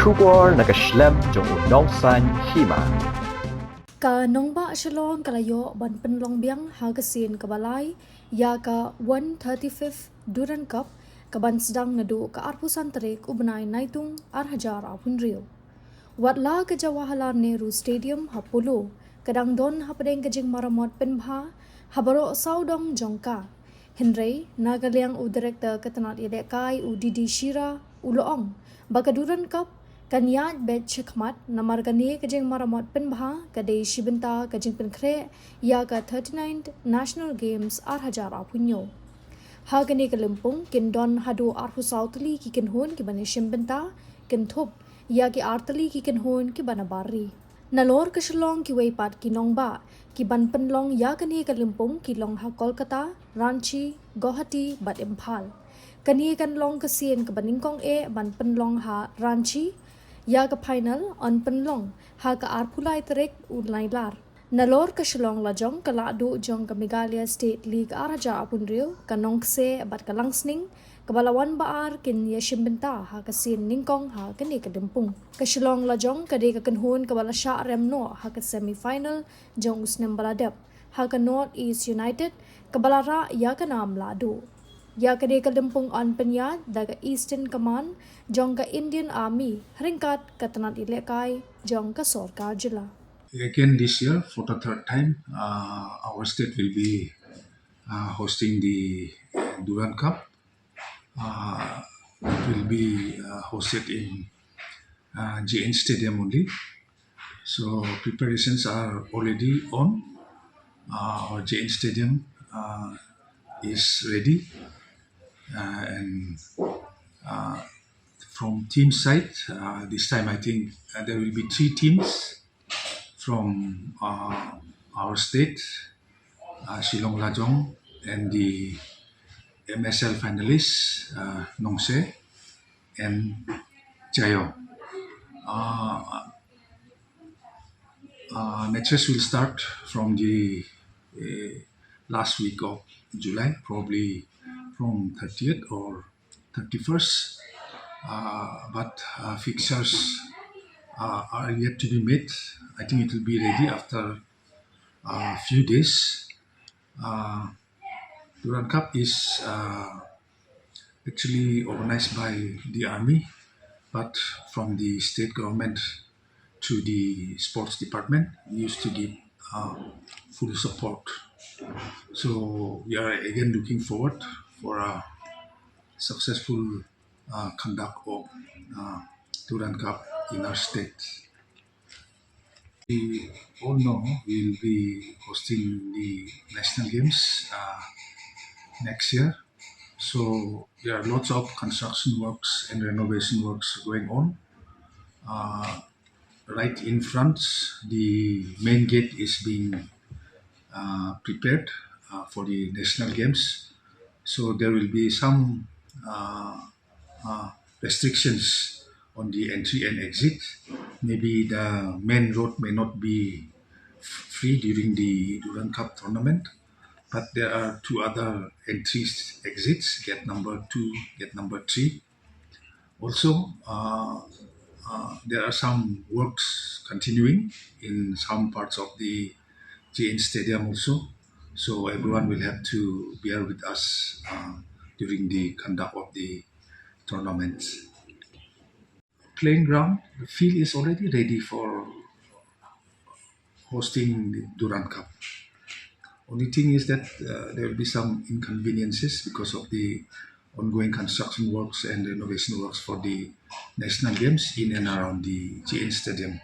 Shubor nakaslem jong Nongkseh Hima. Ka nongba Shillong kalayo ban Pynlong Biang hagasin kabalay ya ka 135th Durand Cup kaban sedang nadu ka arpusan tarik ubnay naitung arhajar apun rio. Watla ke Jawaharlal Nehru Stadium hapulu kadang don hapadeng kejing maramot penbha habaro saudong jongka. Henry nagaliang u director ketanat idekai u Didi Shira uloong baka Durand Cup Kanyat bet chekmat namar gani kajing maramot penbha kadai Bynta kajing penkre ya ka 39th National Games arhajar apunyo. Hagani kalimpung kin don hadu arhu sautli ki kin hun ki bani Bynta kin thup ya ki artali ki kin hun ki bana barri. Nalor ke Shillong ki weipat ki nongba ki ban Pynlong ya kani kalimpung ki long ha Kolkata, Ranchi, Guwahati bat Imphal. Kani kan long kasien ke baningkong ban Pynlong ha Ranchi ya ka final on Pynlong ha ka arpulai terek unlai lar. Nalor ka Shillong Lajong ka ladu jong ka Meghalaya State League araja apun rio ka Nongkseh bat ka Langsning ka balawan baar kin Ïashim Bynta ha ka sin ningkong ha kani ka dempung. Ka Shillong Lajong ka de ka kanhun ka balasya remno ha ka semi-final jong usnem baladep ha ka North East United ka balara ya ka nam ladu. Ya kade kalempung on penyat daga Eastern Command jong ka Indian Army haringkat katanat ilekai jong ka Sorkar Jila. Again this year, for the third time, our state will be hosting the Durand Cup. It will be hosted in JN Stadium only. So preparations are already on. Our JN Stadium is ready. And from team side, this time I think there will be 3 teams from our state, Shillong Lajong, and the MSL finalists, Nongkseh and Jayong. Matches will start from the last week of July, probably from 30th or 31st. But fixtures are yet to be made. I think it will be ready after a few days. Durand Cup is actually organized by the army, but from the state government to the sports department, we used to give full support. So we are again looking forward for a successful conduct of Durand Cup in our state. We all know we will be hosting the national games next year. So there are lots of construction works and renovation works going on. Right in front, the main gate is being prepared for the national games. So there will be some restrictions on the entry and exit. Maybe the main road may not be free during the Durand Cup tournament, but there are 2 other entries, exits, gate number 2, gate number 3. Also, there are some works continuing in some parts of the JN Stadium also. So everyone will have to bear with us during the conduct of the tournament. Playing ground, the field is already ready for hosting the Durand Cup. Only thing is that there will be some inconveniences because of the ongoing construction works and renovation works for the national games in and around the JN Stadium.